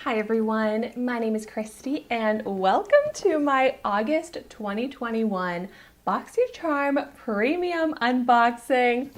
Hi everyone, my name is Christy and welcome to my August 2021 BOXYCHARM Premium unboxing.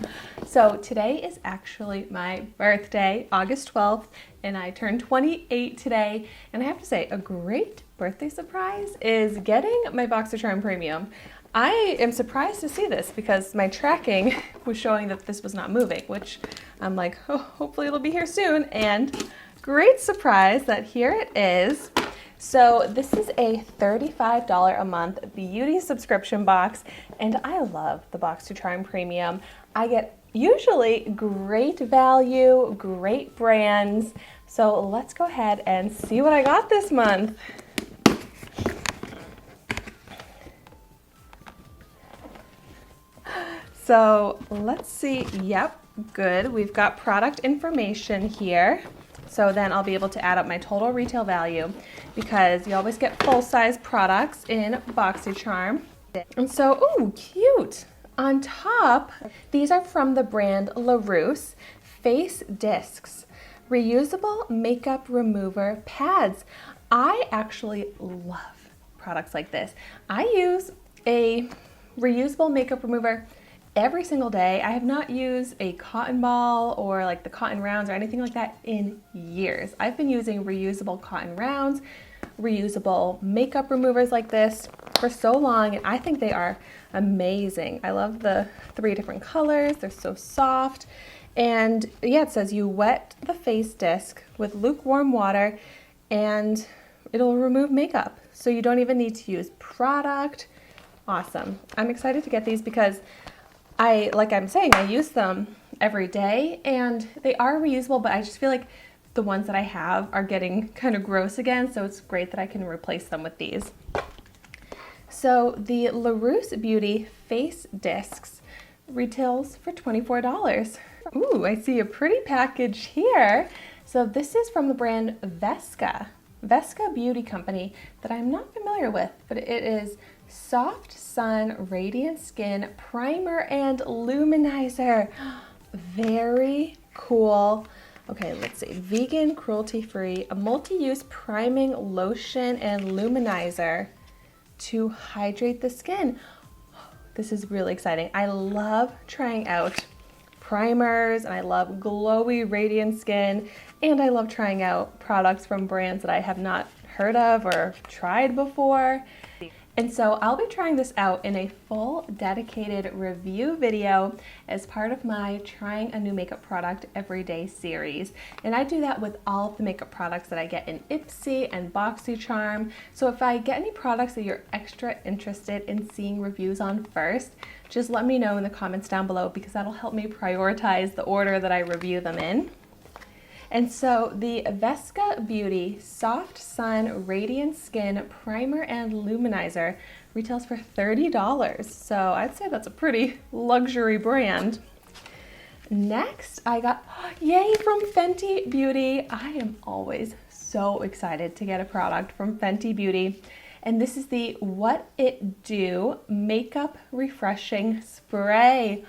So today is actually my birthday, August 12th, and I turned 28 today. And I have to say, a great birthday surprise is getting my BOXYCHARM Premium. I am surprised to see this because my tracking was showing that this was not moving, which I'm like, oh, hopefully it'll be here soon. And great surprise that here it is. So this is a $35 a month beauty subscription box, and I love the BOXYCHARM Premium. I get usually great value, great brands. So let's go ahead and see what I got this month. So let's see, yep, good. We've got product information here. So then I'll be able to add up my total retail value because you always get full-size products in BOXYCHARM. And so, ooh, cute. On top, these are from the brand LaRousse Face Discs, reusable makeup remover pads. I actually love products like this. I use a reusable makeup remover every single day. I have not used a cotton ball or like the cotton rounds or anything like that in years. I've been using reusable cotton rounds, reusable makeup removers like this for so long, and I think they are amazing. I love the 3 different colors. They're so soft. And yeah, it says you wet the face disc with lukewarm water and it'll remove makeup. So you don't even need to use product. Awesome. I'm excited to get these because like I'm saying, I use them every day and they are reusable, but I just feel like the ones that I have are getting kind of gross again, so it's great that I can replace them with these. So the LaRousse Beauty Face Discs retails for $24. Ooh, I see a pretty package here. So this is from the brand Vesca Beauty Company that I'm not familiar with, but it is Soft Sun Radiant Skin Primer and Luminizer. Very cool. Okay, let's see. Vegan, cruelty-free, a multi-use priming lotion and luminizer to hydrate the skin. This is really exciting. I love trying out primers and I love glowy, radiant skin, and I love trying out products from brands that I have not heard of or tried before. And so I'll be trying this out in a full dedicated review video as part of my Trying a New Makeup Product Everyday series. And I do that with all of the makeup products that I get in Ipsy and BOXYCHARM. So if I get any products that you're extra interested in seeing reviews on first, just let me know in the comments down below because that'll help me prioritize the order that I review them in. And so the Vesca Beauty Soft Sun Radiant Skin Primer and Luminizer retails for $30. So I'd say that's a pretty luxury brand. Next, I got, yay, from Fenty Beauty. I am always so excited to get a product from Fenty Beauty. And this is the What It Do Makeup Refreshing Spray.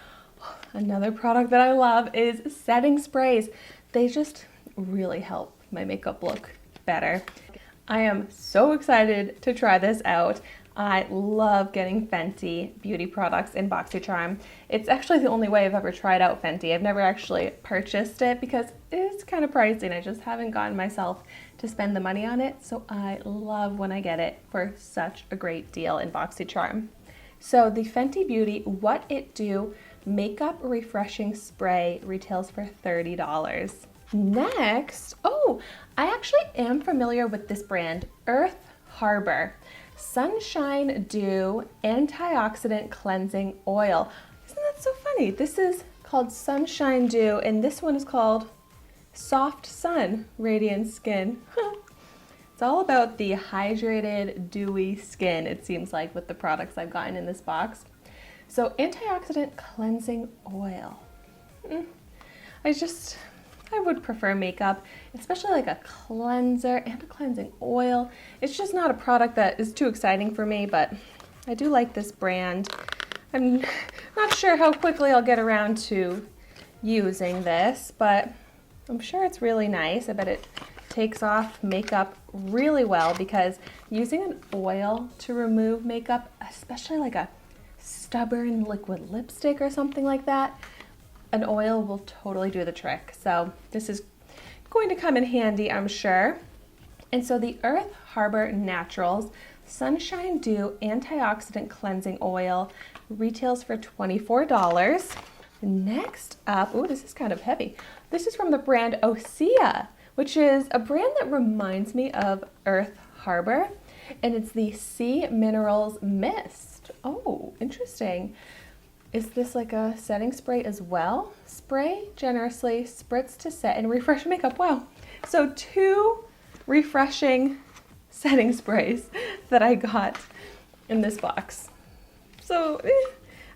Another product that I love is setting sprays. They just really help my makeup look better. I am so excited to try this out. I love getting Fenty beauty products in BOXYCHARM. It's actually the only way I've ever tried out Fenty. I've never actually purchased it because it's kind of pricey and I just haven't gotten myself to spend the money on it. So I love when I get it for such a great deal in BOXYCHARM. So the Fenty Beauty What It Do Makeup Refreshing Spray retails for $30. Next, oh, I actually am familiar with this brand, Earth Harbor Sunshine Dew Antioxidant Cleansing Oil. Isn't that so funny? This is called Sunshine Dew and this one is called Soft Sun Radiant Skin. It's all about the hydrated, dewy skin, it seems like, with the products I've gotten in this box. So antioxidant cleansing oil. I would prefer makeup, especially like a cleanser and a cleansing oil. It's just not a product that is too exciting for me, but I do like this brand. I'm not sure how quickly I'll get around to using this, but I'm sure it's really nice. I bet it takes off makeup really well because using an oil to remove makeup, especially like a stubborn liquid lipstick or something like that, an oil will totally do the trick. So this is going to come in handy, I'm sure. And so the Earth Harbor Naturals Sunshine Dew Antioxidant Cleansing Oil retails for $24. Next up, oh, this is kind of heavy. This is from the brand Osea, which is a brand that reminds me of Earth Harbor, and it's the Sea Minerals Mist. Oh, interesting. Is this like a setting spray as well? Spray generously, spritz to set, and refresh makeup. Wow. So 2 refreshing setting sprays that I got in this box. So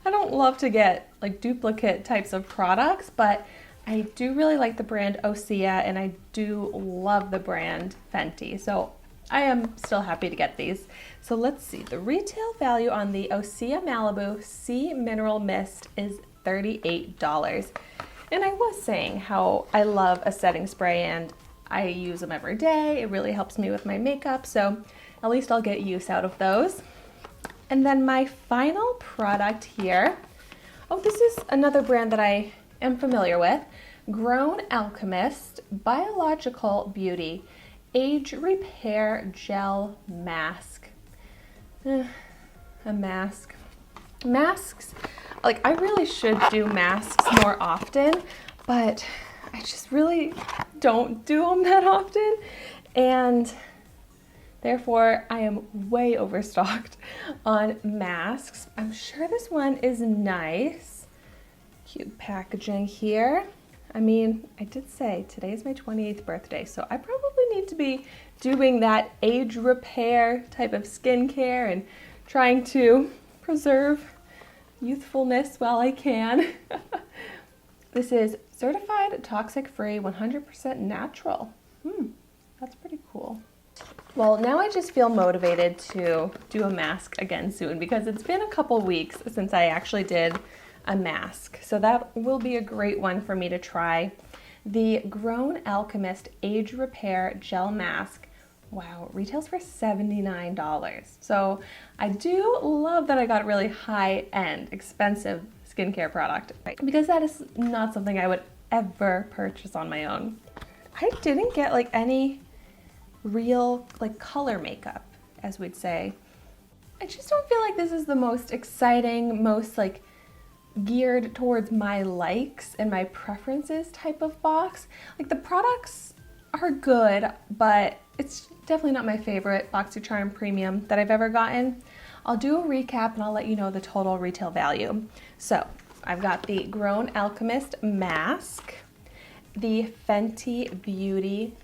I don't love to get like duplicate types of products, but I do really like the brand Osea, and I do love the brand Fenty. So I am still happy to get these. So let's see, the retail value on the Osea Malibu Sea Mineral Mist is $38. And I was saying how I love a setting spray and I use them every day. It really helps me with my makeup, so at least I'll get use out of those. And then my final product here, oh, this is another brand that I am familiar with, Grown Alchemist Biological Beauty Age Repair Gel Mask. A mask. Masks, like I really should do masks more often, but I just really don't do them that often, and therefore I am way overstocked on masks. I'm sure this one is nice. Cute packaging here. I mean, I did say today's my 28th birthday, so I probably need to be doing that age repair type of skincare and trying to preserve youthfulness while I can. This is certified toxic-free, 100% natural. That's pretty cool. Well, now I just feel motivated to do a mask again soon because it's been a couple weeks since I actually did a mask. So that will be a great one for me to try. The Grown Alchemist Age Repair Gel Mask. Wow, it retails for $79. So I do love that I got a really high-end, expensive skincare product because that is not something I would ever purchase on my own. I didn't get like any real like color makeup, as we'd say. I just don't feel like this is the most exciting, most like geared towards my likes and my preferences type of box. Like the products are good, but it's definitely not my favorite BOXYCHARM Premium that I've ever gotten. I'll do a recap and I'll let you know the total retail value. So I've got the Grown Alchemist Mask, the Fenty Beauty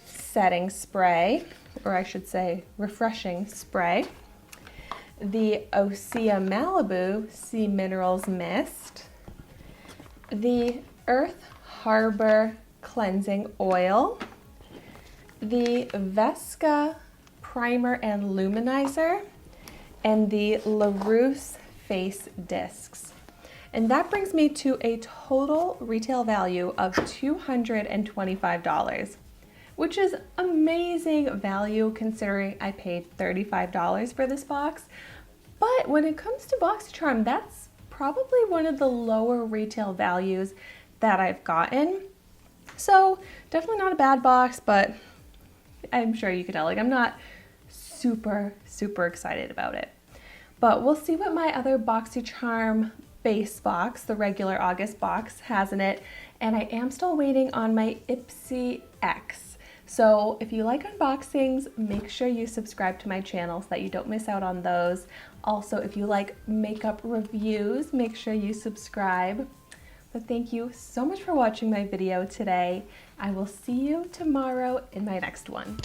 Setting Spray, or I should say refreshing spray, the Osea Malibu Sea Minerals Mist, the Earth Harbor Cleansing Oil, the Vesca Primer and Luminizer, and the LaRousse Face Discs. And that brings me to a total retail value of $225, which is amazing value considering I paid $35 for this box. But when it comes to BOXYCHARM, that's probably one of the lower retail values that I've gotten. So definitely not a bad box, but I'm sure you could tell, like I'm not super excited about it. But we'll see what my other BOXYCHARM base box, the regular August box, has in it. And I am still waiting on my Ipsy X. So if you like unboxings, make sure you subscribe to my channel so that you don't miss out on those. Also, if you like makeup reviews, make sure you subscribe. But thank you so much for watching my video today. I will see you tomorrow in my next one.